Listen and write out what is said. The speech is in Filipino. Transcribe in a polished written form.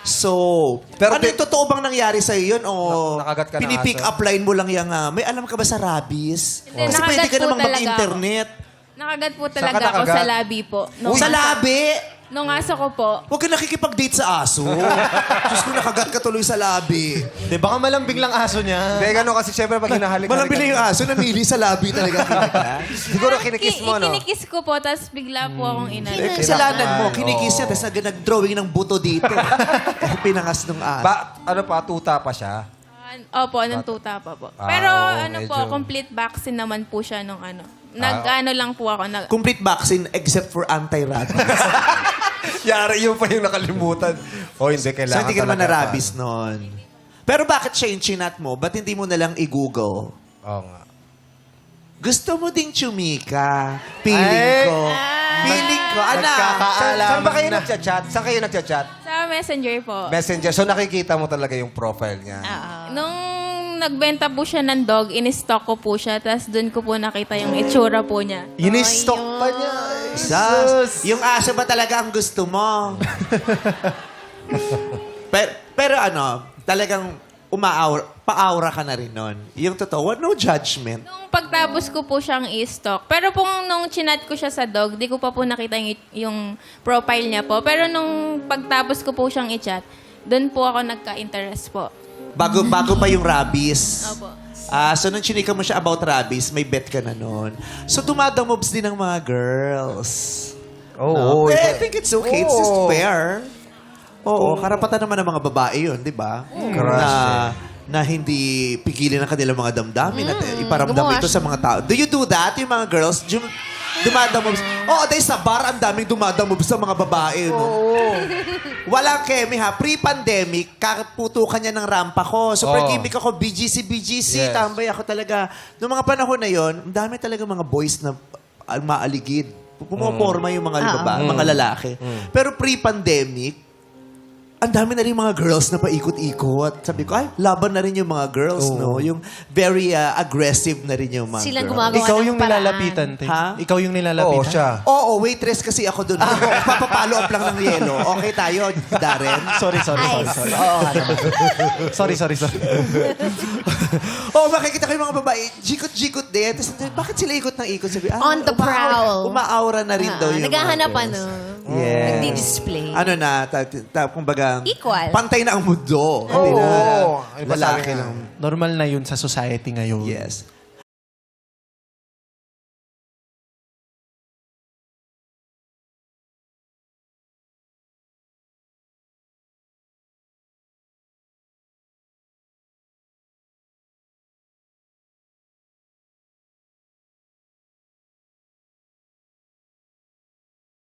So, Pero ano yung totoo bang nangyari sa'yo yun? O Nakagat ka ng pinipick aso? up line mo lang yung, may alam ka ba sa rabies? Hindi, Kasi nakagat pwede ka po namang talaga mag-internet. Nakagat po Saan ka talaga ako nakagat? sa labi po. Sa labi? Nung aso ko po. Huwag ka nakikipag-date sa aso. Diyos ko, nakagat ka tuloy sa labi. Di, baka malambing lang aso niya. Hindi, gano'n kasi syempre pag hinahalik. Malambing na yung aso, namili sa labi talaga. Siguro kinikiss mo, no? Kinikiss ko po, tapos bigla po akong inano. Kasalanan mo, Oo. kinikis niya, tapos nag-drawing ng buto dito. Pinangas ng aso. Ano pa, tuta pa siya? Opo, ng tuta pa po. Ah, Pero oo, ano po, medyo. complete vaccine naman po siya nung ano. Nag-ano lang po ako. Complete vaccine except for anti-rabies. Yari, yun pa yung nakalimutan. O, hindi, So, kailangan hindi ka naman talaga. na-rabies nun. Pero bakit siya yung chinat mo? Ba't hindi mo nalang i-google? Oo nga. Gusto mo ding chumika. Feeling ko. Feeling ko. Anak. Saan ba kayo na. nagchat-chat? Saan kayo nagchat-chat? Sa messenger po. Messenger. So, nakikita mo talaga yung profile niya. Nung nagbenta po siya ng dog, in-stock ko po siya. Tapos doon ko po nakita yung itsura po niya. Ini-stock pa niya. Sus. Yung aso ba talaga ang gusto mo? pero ano, talagang pa-aura ka na rin nun. Yung totoo, no judgment. Nung pagtapos ko po siyang i-stock. Pero nung chinat ko siya sa dog, di ko pa po nakita yung profile niya po. Pero nung pagtapos ko po siyang i-chat, doon po ako nagka-interest po. Bago pa yung rabies. Opo. So nung chinika mo siya about rabies, may bet ka na nun. So dumadamobs din ng mga girls. Oo. I think it's okay. It's just Oo. fair. Oo, karapatan naman ng mga babae yun, di ba? Na hindi pigilin ang kanilang mga damdamin at iparamdam ito sa mga tao. Do you do that, yung mga girls? Dumadamobs. Oo, dahil sa bar, ang daming dumadamobs sa mga babae. No? Walang kemi ha. Pre-pandemic, kakaputukan niya ng rampa ko. So, pre-gimmick ako, BGC. Yes. Tambay ako talaga. Noong mga panahon na yon, ang dami talaga mga boys na maaligid. Pumaporma yung mga babae, mga lalaki. Pero pre-pandemic, ang dami na rin mga girls na paikot-ikot. Sabi ko, ay, laban na rin yung mga girls, no? Yung very aggressive na rin yung mga Silang girls. gumagawa Ikaw ng yung paraan. nilalapitan, te. Ha? Ikaw yung nilalapitan. Oo, siya. Oo, waitress kasi ako doon. Papapalo up lang ng yelo. Okay tayo, Darren? Sorry. Oo, Sorry. Oo, makikita ko yung mga babae, jikot-jikot din. Tapos, bakit sila ikot ng ikot? Sabi, On the prowl. Umaawra na rin daw yung Naghahanap mga girls. Yes. Nagdi-display. Ano na, kumbaga, Equal. pantay na ang mundo. Oo. Lalaki lang. Normal na yun sa society ngayon. Yes.